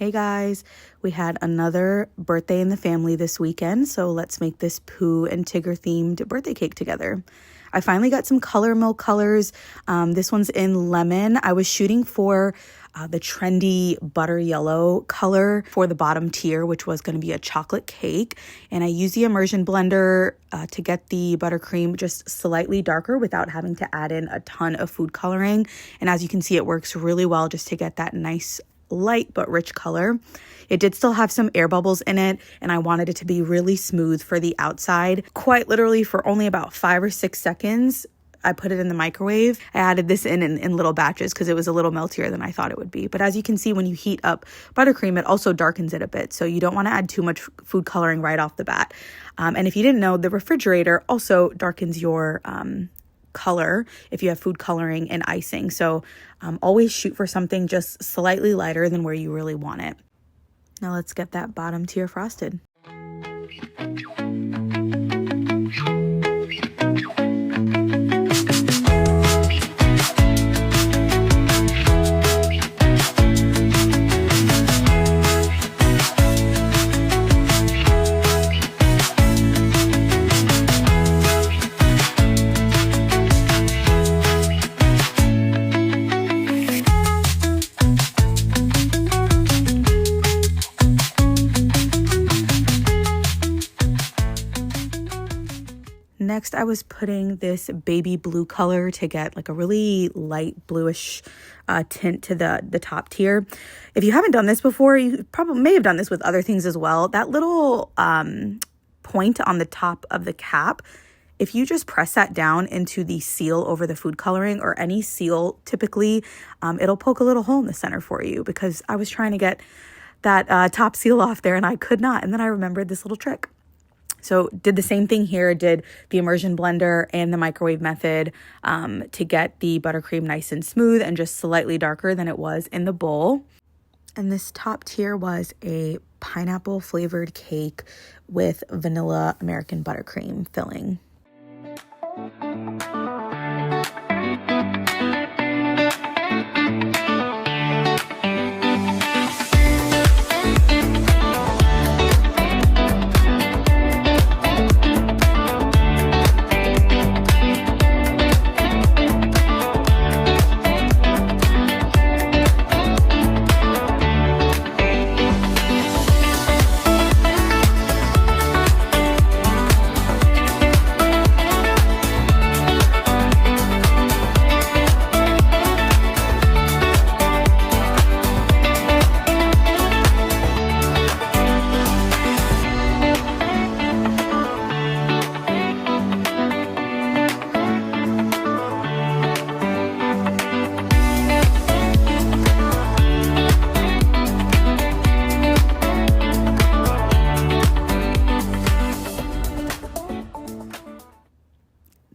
Hey guys, we had another birthday in the family this weekend, so let's make this Pooh and Tigger themed birthday cake together. I finally got some color milk colors. This one's in lemon. I was shooting for the trendy butter yellow color for the bottom tier, which was going to be a chocolate cake. And I used the immersion blender to get the buttercream just slightly darker without having to add in a ton of food coloring. And as you can see, it works really well just to get that nice light but rich color. It did still have some air bubbles in it, and I wanted it to be really smooth for the outside. Quite literally for only about 5 or 6 seconds, I put it in the microwave. I added this in little batches because it was a little meltier than I thought it would be. But as you can see, when you heat up buttercream, it also darkens it a bit. So you don't want to add too much food coloring right off the bat. And if you didn't know, the refrigerator also darkens your color if you have food coloring and icing. So always shoot for something just slightly lighter than where you really want it. Now let's get that bottom tier frosted. Next, I was putting this baby blue color to get like a really light bluish tint to the top tier. If you haven't done this before, you probably may have done this with other things as well. That little point on the top of the cap, if you just press that down into the seal over the food coloring or any seal, typically, it'll poke a little hole in the center for you, because I was trying to get that top seal off there and I could not. And then I remembered this little trick. So did the same thing here, did the immersion blender and the microwave method to get the buttercream nice and smooth and just slightly darker than it was in the bowl. And this top tier was a pineapple flavored cake with vanilla American buttercream filling.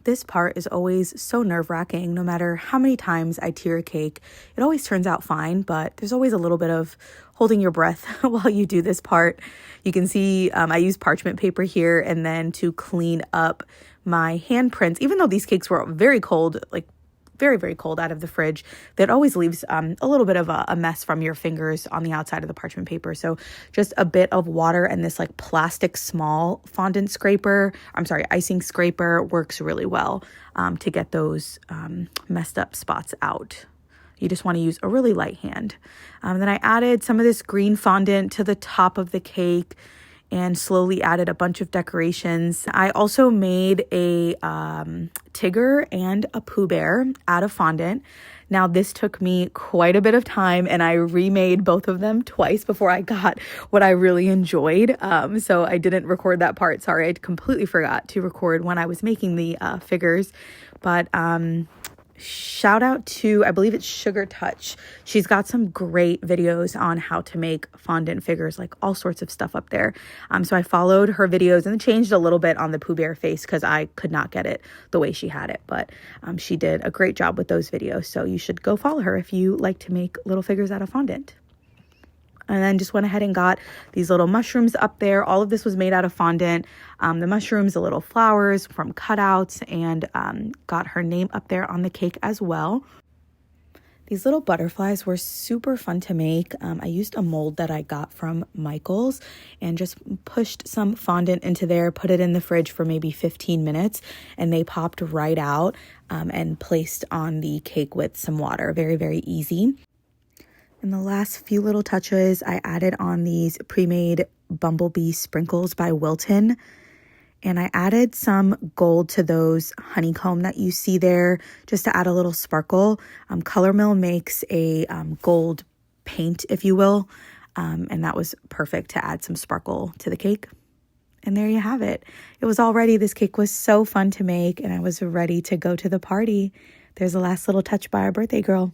This part is always so nerve-wracking. No matter how many times I tier a cake, it always turns out fine, but there's always a little bit of holding your breath while you do this part. You can see I use parchment paper here, and then to clean up my handprints, even though these cakes were very cold, like very, very cold out of the fridge, that always leaves a little bit of a mess from your fingers on the outside of the parchment paper. So just a bit of water and this like plastic small fondant scraper, icing scraper works really well to get those messed up spots out. You just want to use a really light hand. Then I added some of this green fondant to the top of the cake and slowly added a bunch of decorations. I also made a Tigger and a Pooh Bear out of fondant. Now, this took me quite a bit of time, and I remade both of them twice before I got what I really enjoyed. So I didn't record that part. Sorry, I completely forgot to record when I was making the figures. But shout out to, I believe it's Sugar Touch. She's got some great videos on how to make fondant figures, like all sorts of stuff up there. So I followed her videos and changed a little bit on the Pooh Bear face because I could not get it the way she had it. But she did a great job with those videos. So you should go follow her if you like to make little figures out of fondant. And then just went ahead and got these little mushrooms up there. All of this was made out of fondant. The mushrooms, the little flowers from cutouts, and got her name up there on the cake as well. These little butterflies were super fun to make. I used a mold that I got from Michael's and just pushed some fondant into there, put it in the fridge for maybe 15 minutes, and they popped right out and placed on the cake with some water. Very, very easy. In the last few little touches, I added on these pre-made bumblebee sprinkles by Wilton. And I added some gold to those honeycomb that you see there just to add a little sparkle. Color Mill makes a gold paint, if you will. And that was perfect to add some sparkle to the cake. And there you have it. It was all ready. This cake was so fun to make and I was ready to go to the party. There's the last little touch by our birthday girl.